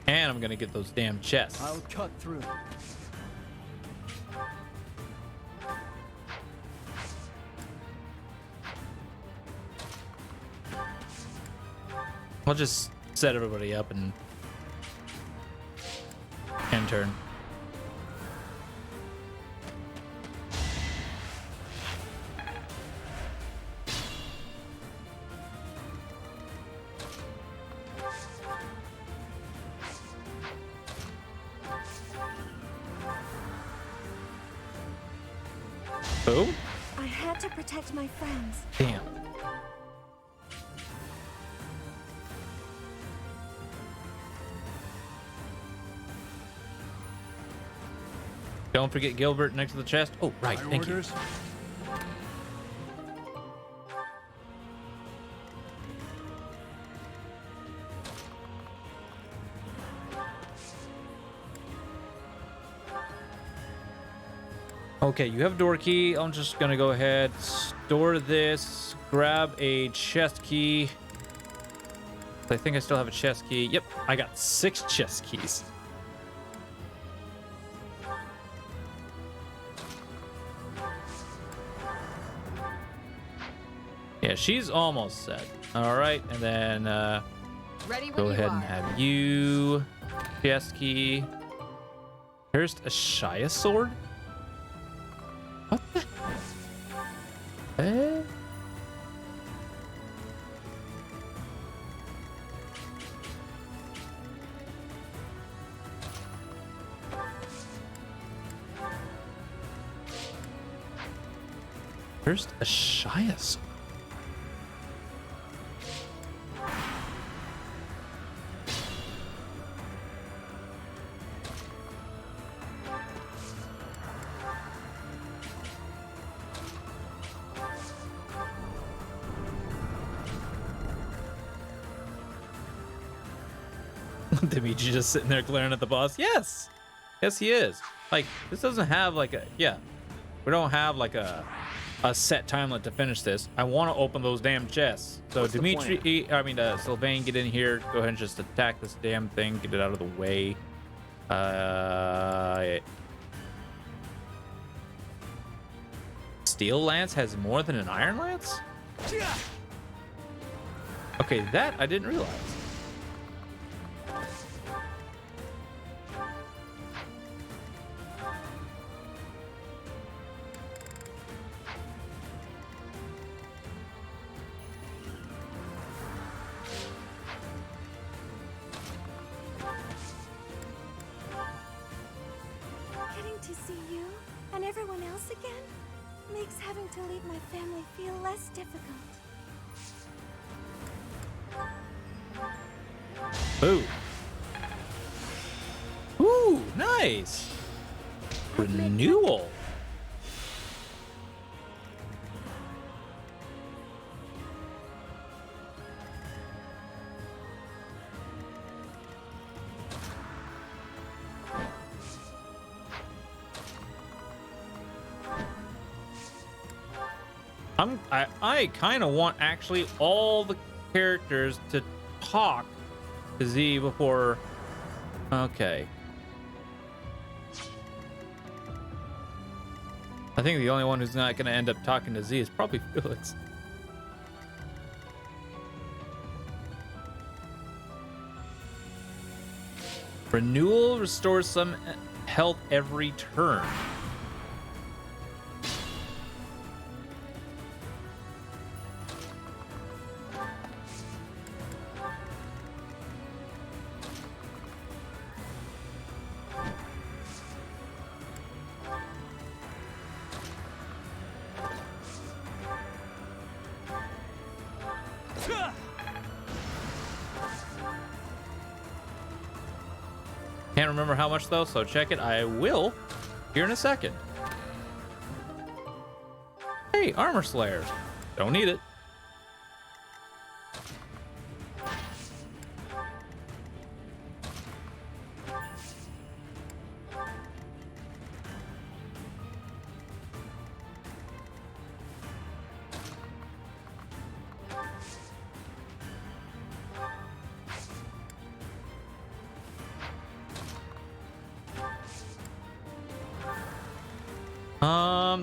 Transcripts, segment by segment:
And I'm gonna get those damn chests. I'll cut through. I'll just set everybody up and turn. Boom. I had to protect my friends. Damn. Don't forget Gilbert next to the chest. Oh, right. My Thank orders. you. Okay, you have door key. I'm just gonna go ahead, store this, grab a chest key. I think I still have a chest key. Yep, I got 6 chest keys. Yeah, she's almost set. All right, and then Ready when go you ahead are. and have you chest key. Here's a Shia sword. What the? Eh? Here's a Shia sword. Dimitri just sitting there glaring at the boss. Yes, yes, he is. Like, this doesn't have like a, yeah, we don't have like a set time limit to finish this. I want to open those damn chests. So What's the Dimitri, I mean Sylvain, get in here. Go ahead and just attack this damn thing. Get it out of the way. Steel Lance has more than an Iron Lance? Okay, that I didn't realize. Getting to see you and everyone else again makes having to leave my family feel less difficult. Ooh. Ooh, nice. Renewal. I kind of want actually all the characters to talk to Z before. Okay. I think the only one who's not going to end up talking to Z is probably Felix. Renewal restores some health every turn. Can't remember how much though, so check it. I will here in a second. Hey, Armor Slayer. Don't need it.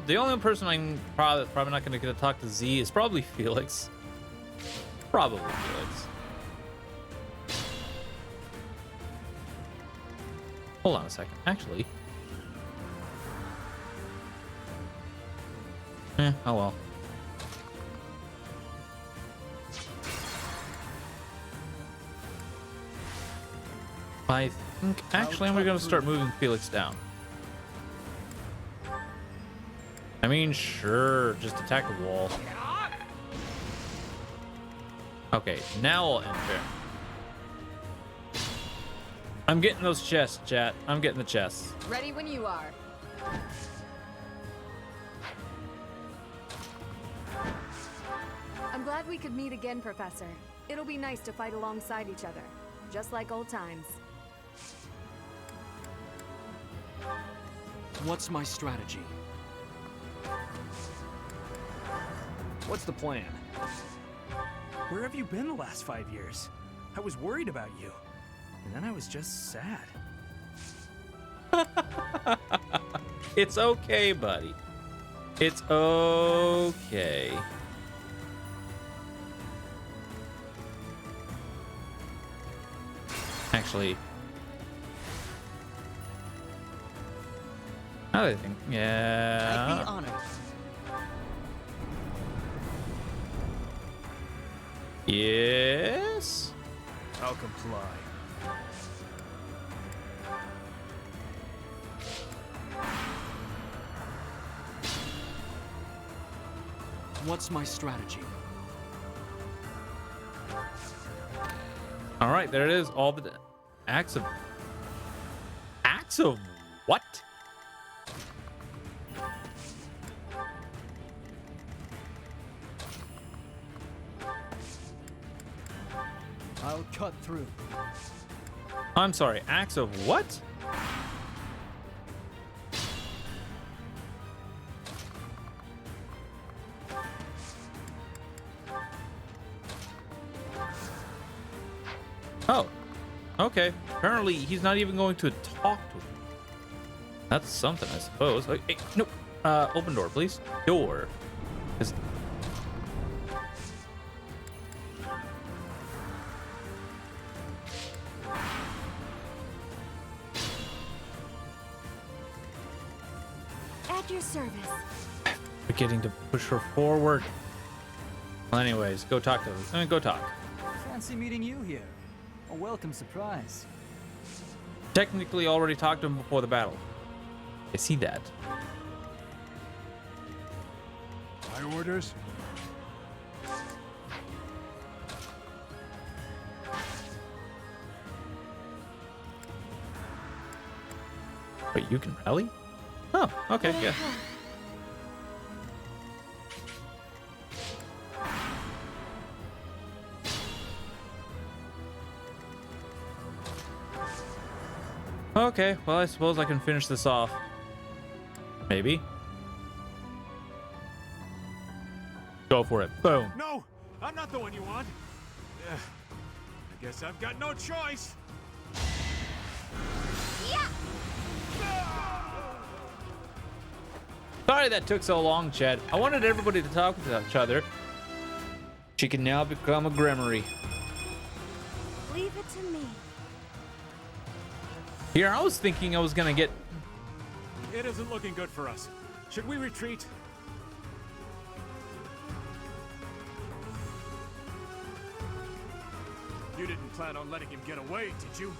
The only person I'm probably not gonna get to talk to Z is probably Felix. Probably Felix. Hold on a second. Actually. Oh well. I think actually we're gonna start moving Felix down. I mean, sure, just attack the wall. Okay, now I'll enter. I'm getting those chests, chat. I'm getting the chests. Ready when you are. I'm glad we could meet again, Professor. It'll be nice to fight alongside each other, just like old times. What's my strategy? What's the plan? Where have you been the last 5 years? I was worried about you. And then I was just sad. It's okay, buddy. It's okay. Actually, now that I think, I'd be yeah. honored. Yes. I'll comply. What's my strategy? All right, there it is. All the acts of what? I'll cut through. I'm sorry, acts of what? Oh, okay. Apparently, he's not even going to talk to him. That's something, I suppose. Like, hey, nope. Open door, please. Door. Is- At your service. Forgetting to push her forward. Well, anyways, go talk to him. I mean, go talk. Fancy meeting you here. A welcome surprise. Technically, already talked to him before the battle. I see that. My orders? Wait, you can rally? Oh, okay, yeah. Okay, well, I suppose I can finish this off. Maybe. Go for it. Boom. No! I'm not the one you want! I guess I've got no choice! Sorry that took so long, Chad. I wanted everybody to talk to each other. She can now become a Grimory. Leave it to me. Here, I was thinking I was gonna get... It isn't looking good for us. Should we retreat? You didn't plan on letting him get away, did you?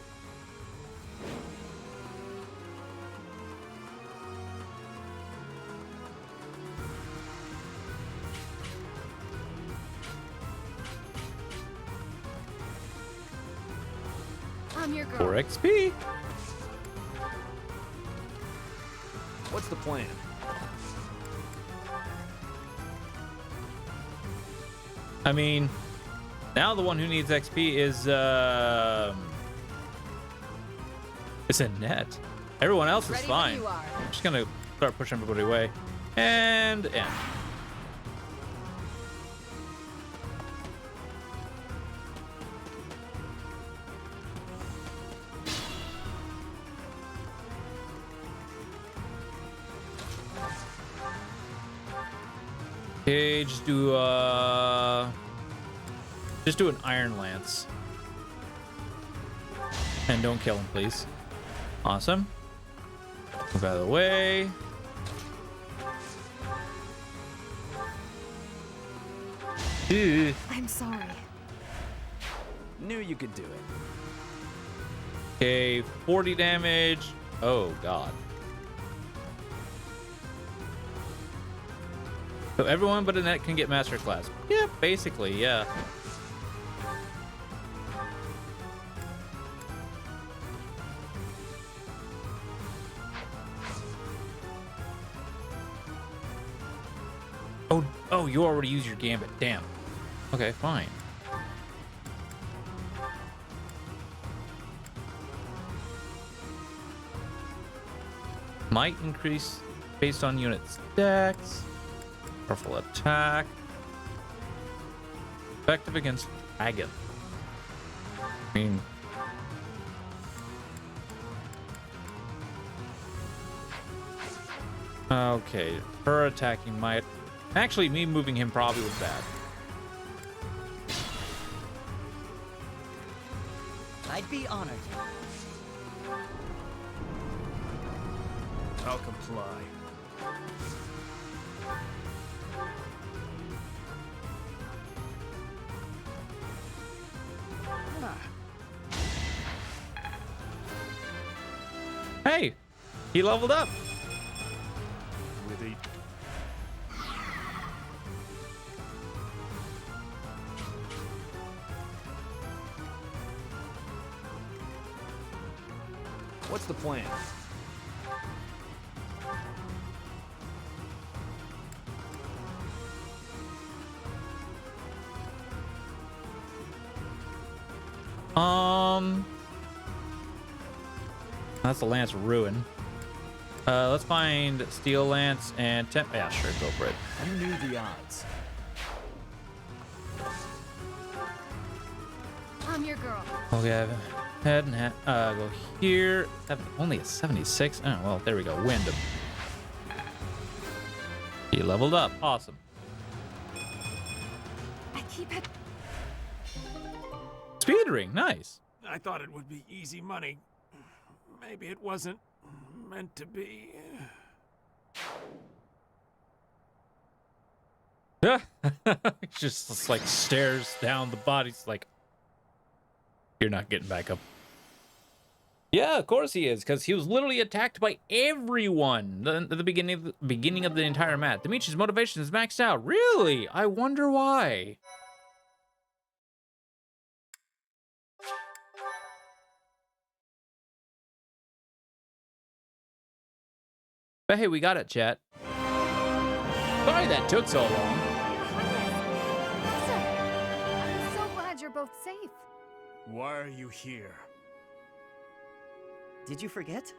I'm your girl. 4 XP. What's the plan? I mean, now the one who needs XP is it's a net. Everyone else is Ready when fine. you are. I'm just gonna start pushing everybody away. And end. damage, just do an Iron Lance. And don't kill him, please. Awesome. Move out of the way. Ew. I'm sorry. Knew you could do it. Okay, 40 damage. Oh, God. So everyone but Annette can get Master Class. Yeah, basically, yeah. Oh, you already used your Gambit. Damn. Okay, fine. Might increase based on unit stacks. Powerful attack. Effective against Dragon. I mean... Okay, her attacking might... Actually, me moving him probably was bad. I'd be honored. I'll comply. Hey, he leveled up. With a What's the plan? That's a Lance Ruin. Let's find Steel Lance and Temp. Yeah, sure, go for it. You knew the odds. I'm your girl. Okay, head and go here. Only a 76. Oh well, there we go. Wyndham. He leveled up. Awesome. I keep it. Speed ring, nice. I thought it would be easy money. Maybe it wasn't meant to be. Yeah. just like stares down the bodies like you're not getting back up. Yeah, of course he is, because he was literally attacked by everyone at the beginning of the entire match. Dimitri's motivation is maxed out. Really? I wonder why. But hey, we got it, chat. Sorry that took so long. Professor, I'm so glad you're both safe. Why are you here? Did you forget?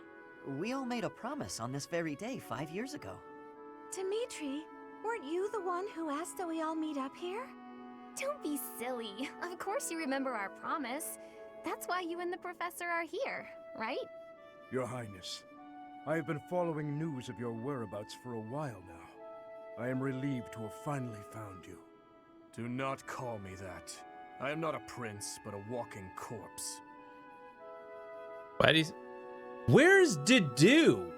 We all made a promise on this very day 5 years ago. Dimitri, weren't you the one who asked that we all meet up here? Don't be silly. Of course you remember our promise. That's why you and the professor are here, right? Your Highness, I have been following news of your whereabouts for a while now. I am relieved to have finally found you. Do not call me that. I am not a prince, but a walking corpse. Where's Dedue?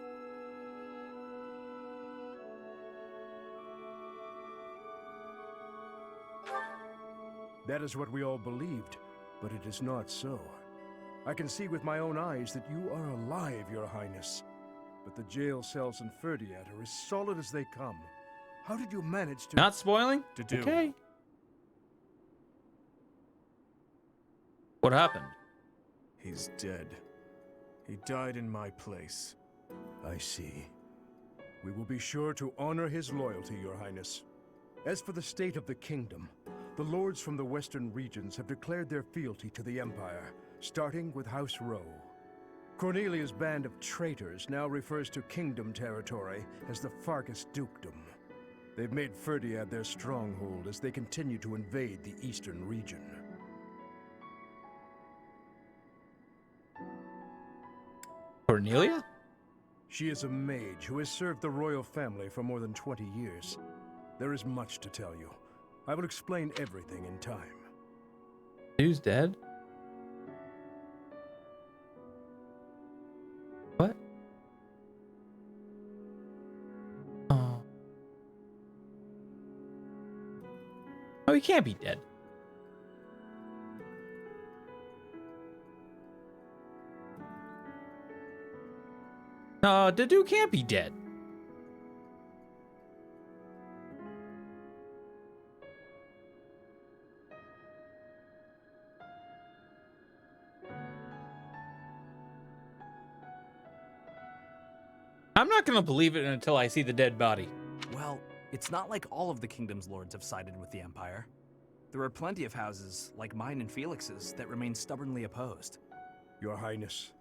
That is what we all believed, but it is not so. I can see with my own eyes that you are alive, Your Highness. But the jail cells in Ferdiad are as solid as they come. How did you manage to— Not spoiling? Dedue. Okay. What happened? He's dead. He died in my place. I see. We will be sure to honor his loyalty, Your Highness. As for the state of the kingdom, the lords from the western regions have declared their fealty to the Empire, starting with House Rowe. Cornelia's band of traitors now refers to kingdom territory as the Fargus Dukedom. They've made Ferdiad their stronghold as they continue to invade the eastern region. Cornelia? She is a mage who has served the royal family for more than 20 years. There is much to tell you. I will explain everything in time. Who's dead? What? Oh. Oh, he can't be dead. No, the dude can't be dead. I'm not gonna believe it until I see the dead body. Well, it's not like all of the kingdom's lords have sided with the Empire. There are plenty of houses, like mine and Felix's, that remain stubbornly opposed. Your Highness,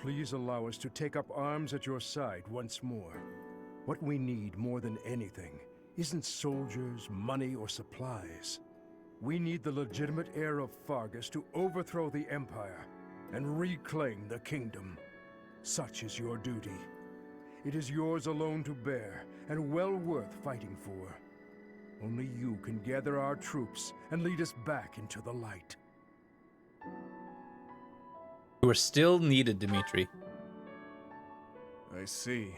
please allow us to take up arms at your side once more. What we need more than anything isn't soldiers, money, or supplies. We need the legitimate heir of Fargus to overthrow the Empire and reclaim the kingdom. Such is your duty. It is yours alone to bear, and well worth fighting for. Only you can gather our troops and lead us back into the light. You are still needed, Dimitri. I see.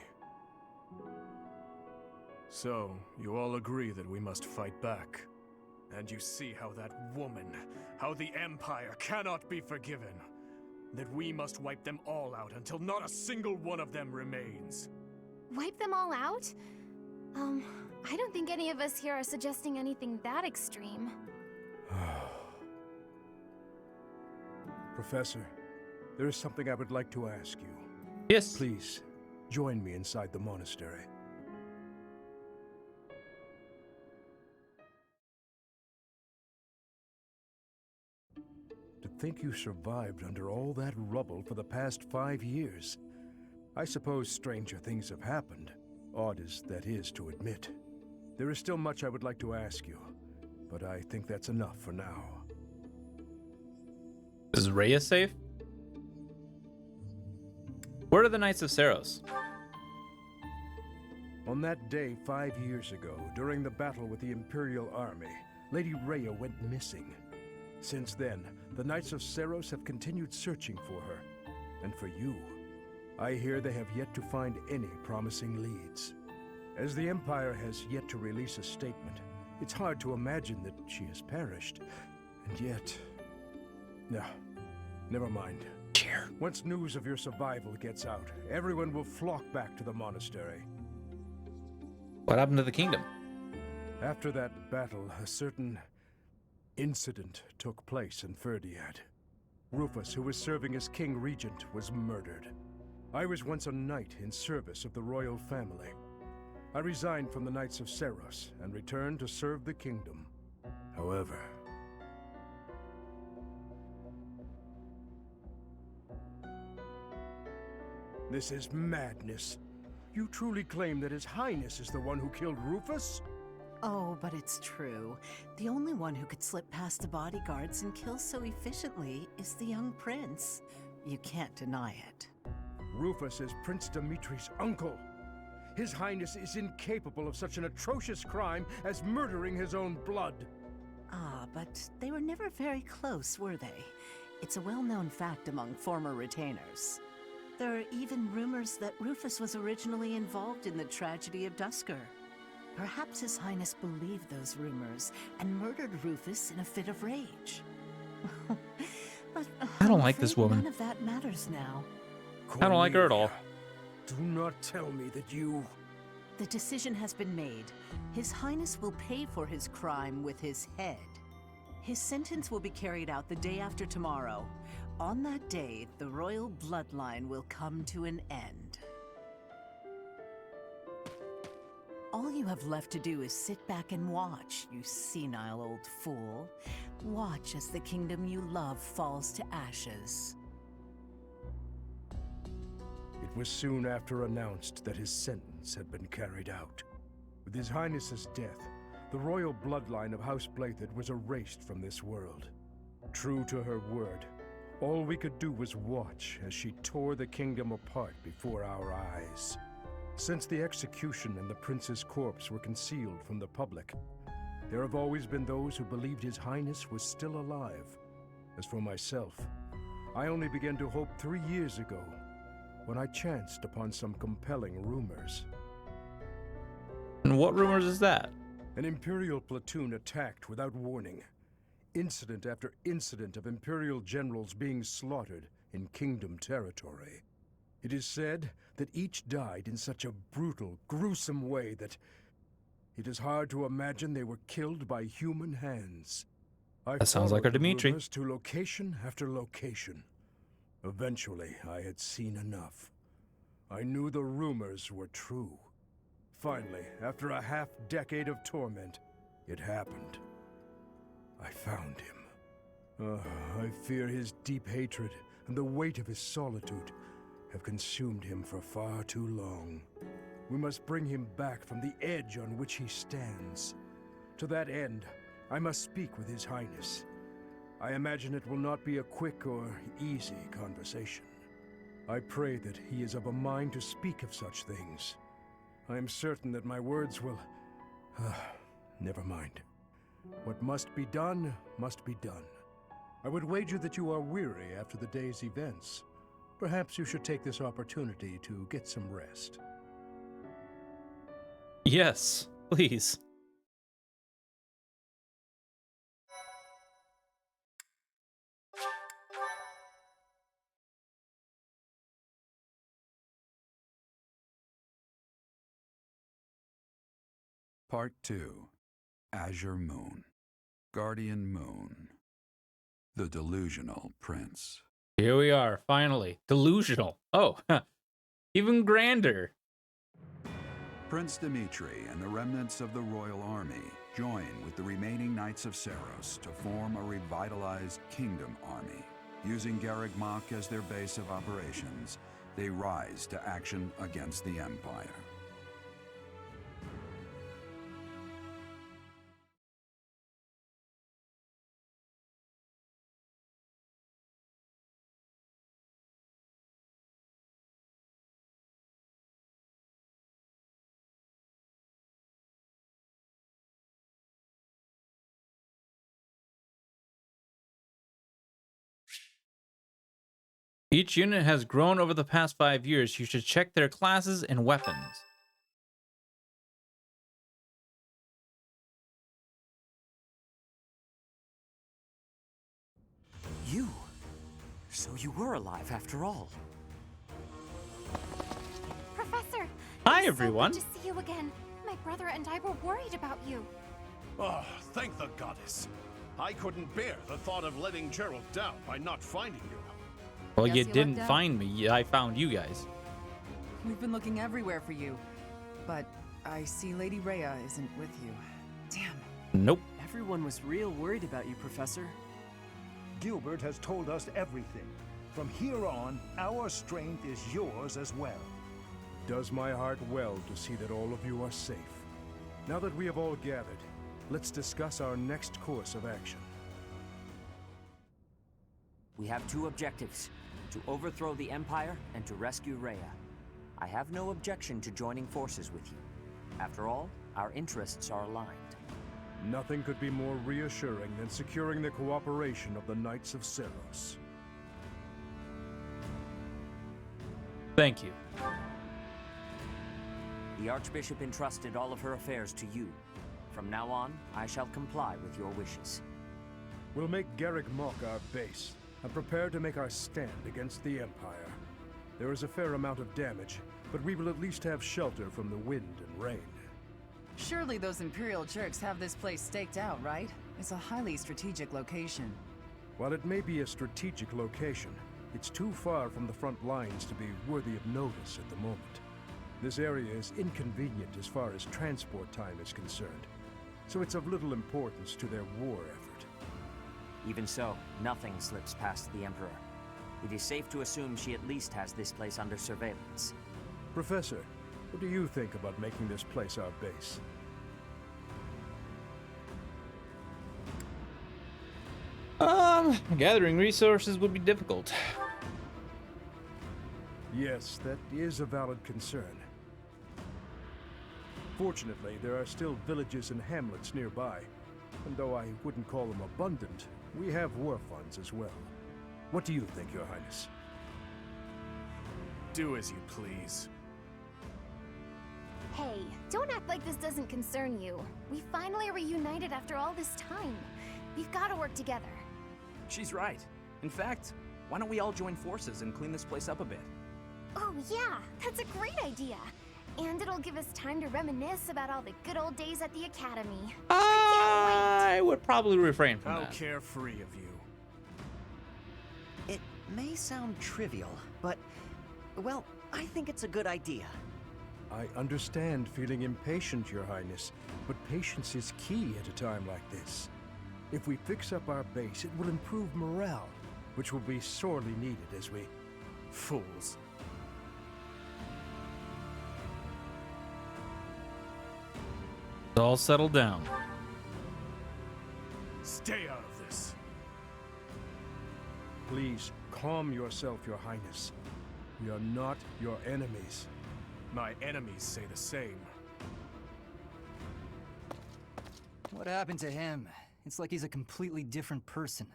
So, you all agree that we must fight back. And you see how that woman, how the Empire cannot be forgiven. That we must wipe them all out until not a single one of them remains. Wipe them all out? I don't think any of us here are suggesting anything that extreme. Professor, there is something I would like to ask you. Yes. Please, join me inside the monastery. To think you survived under all that rubble for the past 5 years. I suppose stranger things have happened, odd as that is to admit. There is still much I would like to ask you, but I think that's enough for now. Is Rhea safe? Where are the Knights of Saros? On that day 5 years ago, during the battle with the Imperial Army, Lady Rhea went missing. Since then, the Knights of Saros have continued searching for her. And for you, I hear they have yet to find any promising leads. As the Empire has yet to release a statement, it's hard to imagine that she has perished. And yet... No, never mind. Cheer. Once news of your survival gets out, everyone will flock back to the monastery. What happened to the kingdom? After that battle, a certain incident took place in Ferdiad. Rufus, who was serving as King Regent, was murdered. I was once a knight in service of the royal family. I resigned from the Knights of Saros and returned to serve the kingdom. However... This is madness. You truly claim that His Highness is the one who killed Rufus? Oh, but it's true. The only one who could slip past the bodyguards and kill so efficiently is the young prince. You can't deny it. Rufus is Prince Dimitri's uncle. His Highness is incapable of such an atrocious crime as murdering his own blood. Ah, but they were never very close, were they? It's a well-known fact among former retainers. There are even rumors that Rufus was originally involved in the tragedy of Dusker. Perhaps His Highness believed those rumors and murdered Rufus in a fit of rage. But I don't like this woman. None of that matters now. I don't like her at all. Do not tell me that you... The decision has been made. His Highness will pay for his crime with his head. His sentence will be carried out the day after tomorrow. On that day, the royal bloodline will come to an end. All you have left to do is sit back and watch, you senile old fool. Watch as the kingdom you love falls to ashes. It was soon after announced that his sentence had been carried out. With His Highness's death, the royal bloodline of House Blathid was erased from this world. True to her word, all we could do was watch as she tore the kingdom apart before our eyes. Since the execution and the prince's corpse were concealed from the public, there have always been those who believed His Highness was still alive. As for myself, I only began to hope 3 years ago, when I chanced upon some compelling rumors. And what rumors is that? An Imperial platoon attacked without warning. Incident after incident of Imperial generals being slaughtered in Kingdom territory. It is said that each died in such a brutal, gruesome way that it is hard to imagine they were killed by human hands. That sounds like our Dimitri. To location after location. Eventually, I had seen enough. I knew the rumors were true. Finally, after a half-decade of torment, it happened. I found him. I fear his deep hatred and the weight of his solitude have consumed him for far too long. We must bring him back from the edge on which he stands. To that end, I must speak with His Highness. I imagine it will not be a quick or easy conversation. I pray that he is of a mind to speak of such things. I am certain that my words will... never mind. What must be done, must be done. I would wager that you are weary after the day's events. Perhaps you should take this opportunity to get some rest. Yes, please. Part 2. Azure Moon. Guardian Moon. The Delusional Prince. Here we are, finally. Delusional. Oh, even grander. Prince Dimitri and the remnants of the royal army join with the remaining Knights of Seiros to form a revitalized kingdom army. Using Garreg Mach as their base of operations, they rise to action against the Empire. Each unit has grown over the past 5 years. You should check their classes and weapons. You? So you were alive after all. Professor! Hi, it's everyone. So good to see you again. My brother and I were worried about you. Oh, thank the goddess. I couldn't bear the thought of letting Gerald down by not finding you. Well, Guess you you didn't lucked out. find me. I found you guys. We've been looking everywhere for you, but I see Lady Rhea isn't with you. Damn. Nope. Everyone was real worried about you, Professor. Gilbert has told us everything. From here on, our strength is yours as well. Does my heart well to see that all of you are safe. Now that we have all gathered, let's discuss our next course of action. We have two objectives: to overthrow the Empire and to rescue Rhea. I have no objection to joining forces with you. After all, our interests are aligned. Nothing could be more reassuring than securing the cooperation of the Knights of Seiros. Thank you. The Archbishop entrusted all of her affairs to you. From now on, I shall comply with your wishes. We'll make Garreg Mach our base, and prepare to make our stand against the Empire. There is a fair amount of damage, but we will at least have shelter from the wind and rain. Surely those Imperial jerks have this place staked out, right? It's a highly strategic location. While it may be a strategic location, it's too far from the front lines to be worthy of notice at the moment. This area is inconvenient as far as transport time is concerned, so it's of little importance to their war effort. Even so, nothing slips past the Emperor. It is safe to assume she at least has this place under surveillance. Professor, what do you think about making this place our base? Gathering resources would be difficult. Yes, that is a valid concern. Fortunately, there are still villages and hamlets nearby. And though I wouldn't call them abundant, we have war funds as well. What do you think, Your Highness? Do as you please. Hey, don't act like this doesn't concern you. We finally are reunited after all this time. We've got to work together. She's right. In fact, why don't we all join forces and clean this place up a bit? Oh yeah, that's a great idea. And it'll give us time to reminisce about all the good old days at the academy. I would probably refrain from How that. carefree of you. It may sound trivial, but, well, I think it's a good idea. I understand feeling impatient, Your Highness, but patience is key at a time like this. If we fix up our base, it will improve morale, which will be sorely needed as we... Fools. It's all settled down. Stay out of this. Please, calm yourself, Your Highness. We are not your enemies. My enemies say the same. What happened to him? It's like he's a completely different person.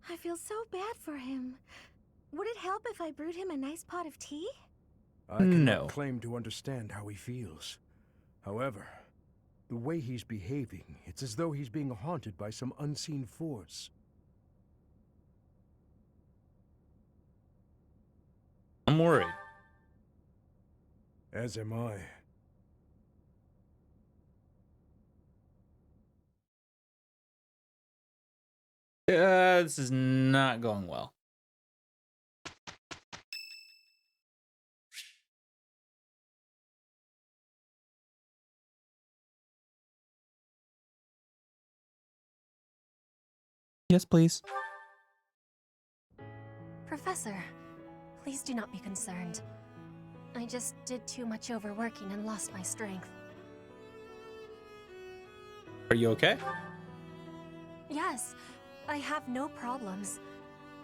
I feel so bad for him. Would it help if I brewed him a nice pot of tea? I cannot claim to understand how he feels. However, the way he's behaving, it's as though he's being haunted by some unseen force. I'm worried. As am I. This is not going well. Yes, please. Professor, please do not be concerned. I just did too much overworking and lost my strength. Are you okay? Yes, I have no problems.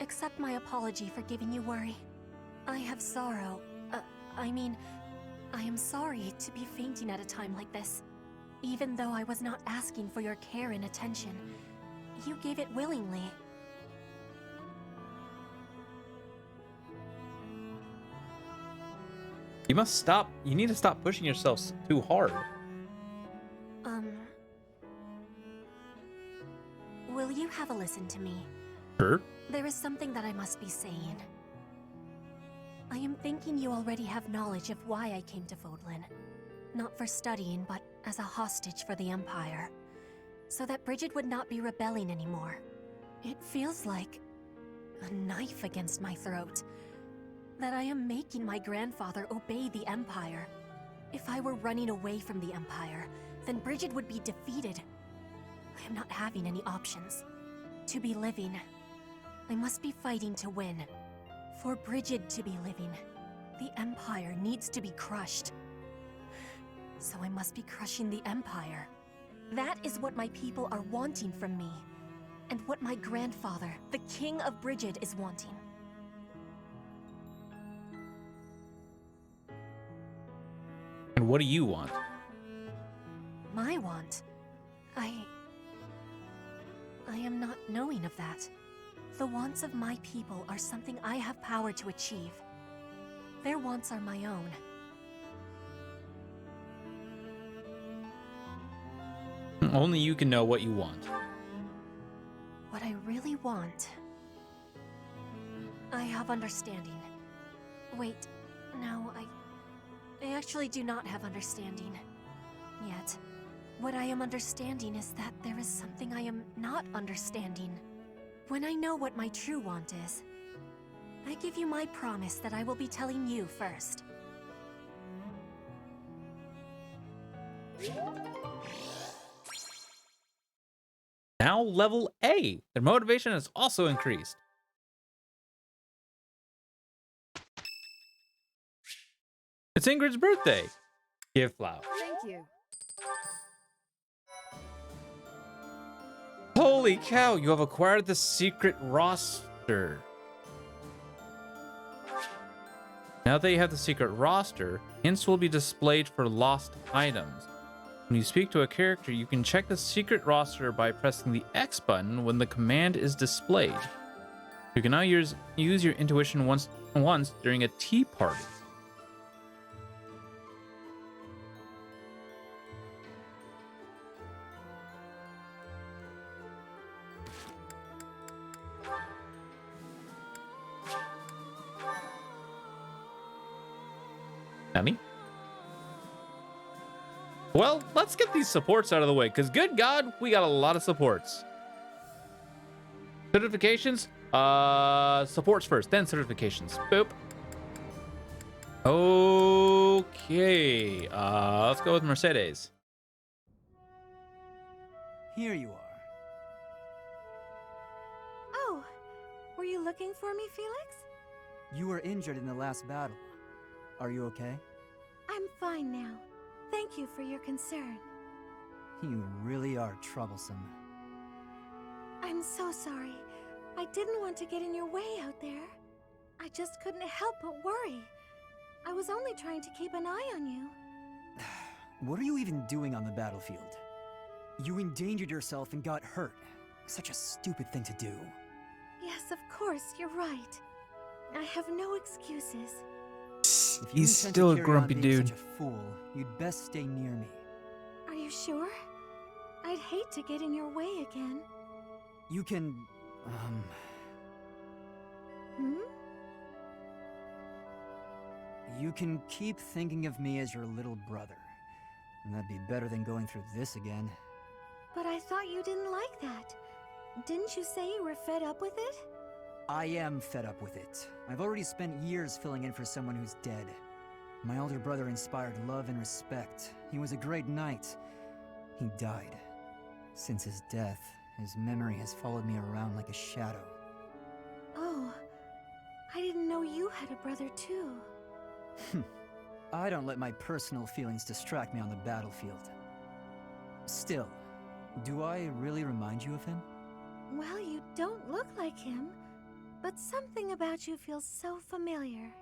Accept my apology for giving you worry. I have sorrow. I am sorry to be fainting at a time like this. Even though I was not asking for your care and attention, you gave it willingly. You must stop. You need to stop pushing yourself too hard. Will you have a listen to me? Sure. There is something that I must be saying. I am thinking you already have knowledge of why I came to Vodlin. Not for studying, but as a hostage for the Empire. So that Bridget would not be rebelling anymore. It feels like a knife against my throat. That I am making my grandfather obey the Empire. If I were running away from the Empire, then Bridget would be defeated. I am not having any options. To be living, I must be fighting to win. For Bridget to be living, the Empire needs to be crushed. So I must be crushing the Empire. That is what my people are wanting from me. And what my grandfather, the King of Bridget, is wanting. And what do you want? My want? I am not knowing of that. The wants of my people are something I have power to achieve. Their wants are my own. Only you can know what you want. What I really want... I have understanding. Wait, no, I actually do not have understanding. Yet. What I am understanding is that there is something I am not understanding. When I know what my true want is, I give you my promise that I will be telling you first. Now level A. Their motivation has also increased. It's Ingrid's birthday. Give flowers. Thank you. Holy cow, you have acquired the secret roster. Now that you have the secret roster, hints will be displayed for lost items. When you speak to a character, you can check the secret roster by pressing the X button when the command is displayed. You can now use your intuition once during a tea party. Nani? Well, let's get these supports out of the way, because good God, we got a lot of supports. Certifications? Supports first, then certifications. Boop. Okay. Let's go with Mercedes. Here you are. Oh, were you looking for me, Felix? You were injured in the last battle. Are you okay? I'm fine now. Thank you for your concern. You really are troublesome. I'm so sorry. I didn't want to get in your way out there. I just couldn't help but worry. I was only trying to keep an eye on you. What are you even doing on the battlefield? You endangered yourself and got hurt. Such a stupid thing to do. Yes, of course, you're right. I have no excuses. If you He's intend still to a carry on grumpy being dude. Such a fool, you'd best stay near me. Are you sure? I'd hate to get in your way again. You can, Hmm? You can keep thinking of me as your little brother. And that'd be better than going through this again. But I thought you didn't like that. Didn't you say you were fed up with it? I am fed up with it. I've already spent years filling in for someone who's dead. My older brother inspired love and respect. He was a great knight. He died. Since his death, his memory has followed me around like a shadow. Oh, I didn't know you had a brother too. I don't let my personal feelings distract me on the battlefield. Still, do I really remind you of him? Well, you don't look like him, but something about you feels so familiar.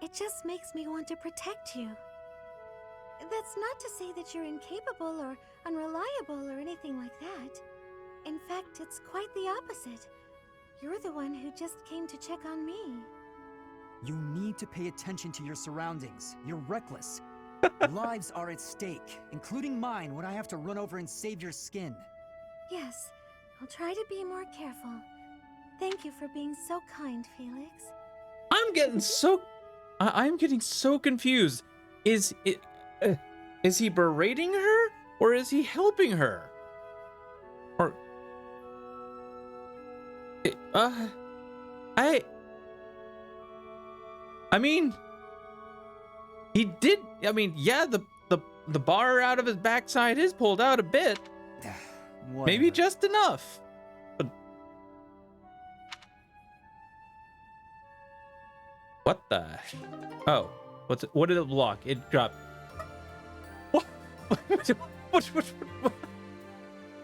It just makes me want to protect you. That's not to say that you're incapable or unreliable or anything like that. In fact, it's quite the opposite. You're the one who just came to check on me. You need to pay attention to your surroundings. You're reckless. Lives are at stake, including mine when I have to run over and save your skin. Yes, I'll try to be more careful. Thank you for being so kind, Felix. I'm getting so confused. Is he berating her or is he helping her? Or I mean, he did. I mean, yeah, the bar out of his backside is pulled out a bit. Maybe just enough. But what the? Oh, what did it block? It dropped. What?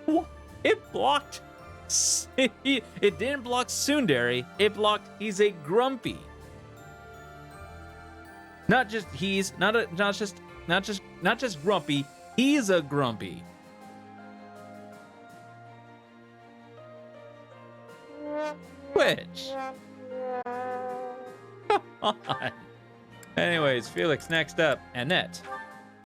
What? It blocked. It didn't block Tsundere. It blocked. He's a grumpy. Not just grumpy. He's a grumpy. Which? Come on. Anyways, Felix, next up, Annette.